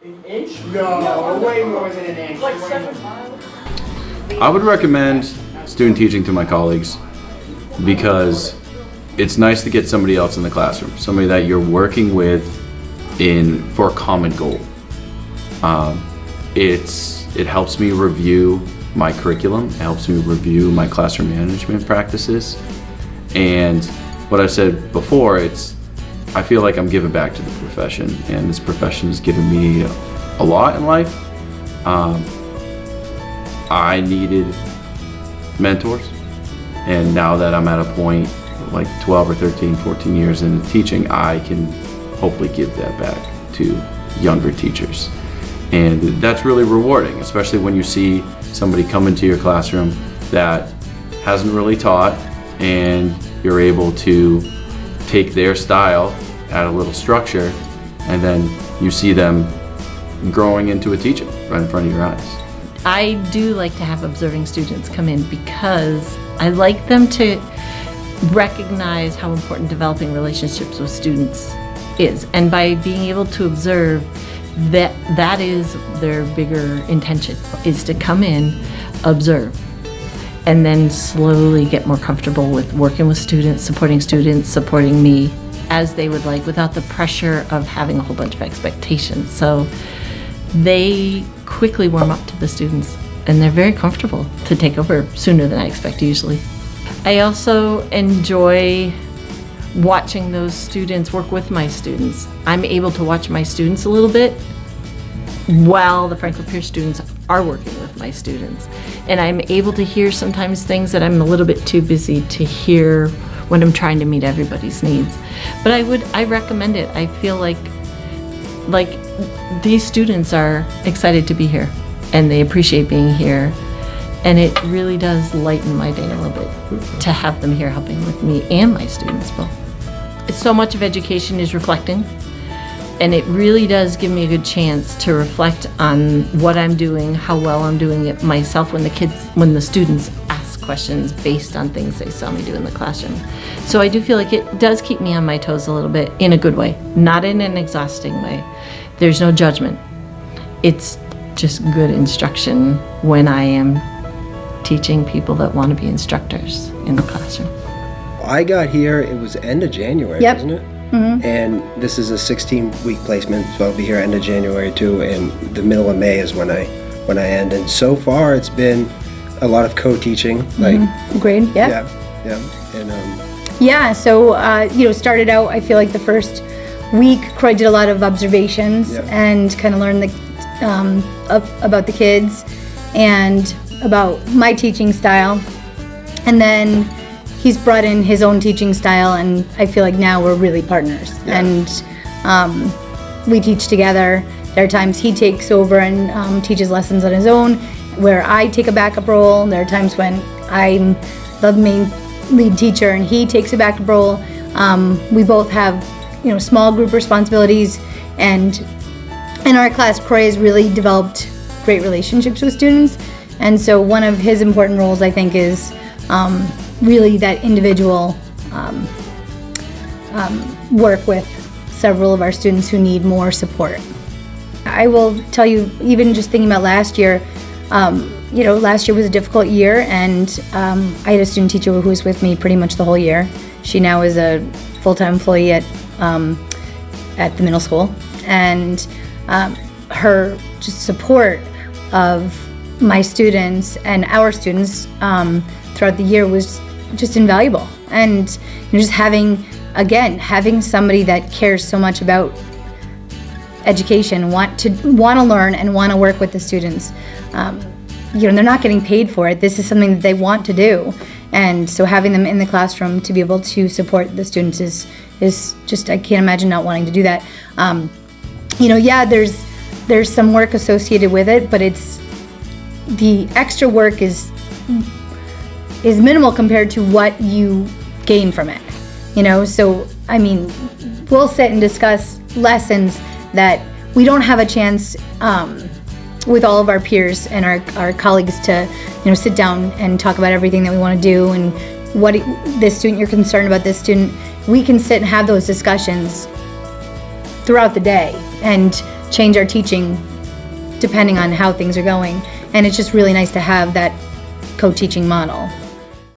An inch? No, way more than an inch. Like 7 miles? I would recommend student teaching to my colleagues because it's nice to get somebody else in the classroom, somebody that you're working with for a common goal. It helps me review my curriculum, it helps me review my classroom management practices, and what I said before, I feel like I'm giving back to the profession, and this profession has given me a lot in life. I needed mentors, and now that I'm at a point like 12 or 13, 14 years into teaching, I can hopefully give that back to younger teachers. And that's really rewarding, especially when you see somebody come into your classroom that hasn't really taught, and you're able to take their style, add a little structure, and then you see them growing into a teacher right in front of your eyes. I do like to have observing students come in because I like them to recognize how important developing relationships with students is. And by being able to observe, that is their bigger intention, is to come in, observe, and then slowly get more comfortable with working with students, supporting me as they would like, without the pressure of having a whole bunch of expectations. So they quickly warm up to the students, and they're very comfortable to take over sooner than I expect usually. I also enjoy watching those students work with my students. I'm able to watch my students a little bit while the Franklin Pierce students are working with my students. And I'm able to hear sometimes things that I'm a little bit too busy to hear when I'm trying to meet everybody's needs. But I recommend it. I feel like these students are excited to be here, and they appreciate being here. And it really does lighten my day a little bit to have them here helping with me and my students both. So much of education is reflecting, and it really does give me a good chance to reflect on what I'm doing, how well I'm doing it myself when the students ask questions based on things they saw me do in the classroom. So I do feel like it does keep me on my toes a little bit, in a good way, not in an exhausting way. There's no judgment. It's just good instruction when I am teaching people that want to be instructors in the classroom. I got here, it was end of January, Yep. wasn't it? Mm-hmm. And this is a 16-week placement, so I'll be here end of January too, and the middle of May is when I end. And so far, it's been a lot of co-teaching, like Great, yeah. And So started out, I feel like the first week, Croy did a lot of observations and kind of learned about the kids and about my teaching style. And then he's brought in his own teaching style, and I feel like now we're really partners. Yeah. And we teach together. There are times he takes over and teaches lessons on his own, where I take a backup role. There are times when I'm the main lead teacher and he takes a backup role. We both have, small group responsibilities, and in our class, Croy has really developed great relationships with students. And so one of his important roles, I think, is really that individual work with several of our students who need more support. I will tell you, even just thinking about last year, last year was a difficult year, and I had a student teacher who was with me pretty much the whole year. She now is a full-time employee at the middle school, and her just support of my students and our students throughout the year was just invaluable. And just having somebody that cares so much about education, want to learn and want to work with the students. They're not getting paid for it. This is something that they want to do. And so having them in the classroom to be able to support the students is just, I can't imagine not wanting to do that. There's some work associated with it, but it's the extra work is minimal compared to what you gain from it. So we'll sit and discuss lessons that we don't have a chance with all of our peers and our colleagues to sit down and talk about everything that we want to do and what this student, you're concerned about this student. We can sit and have those discussions throughout the day and change our teaching depending on how things are going. And it's just really nice to have that co-teaching model.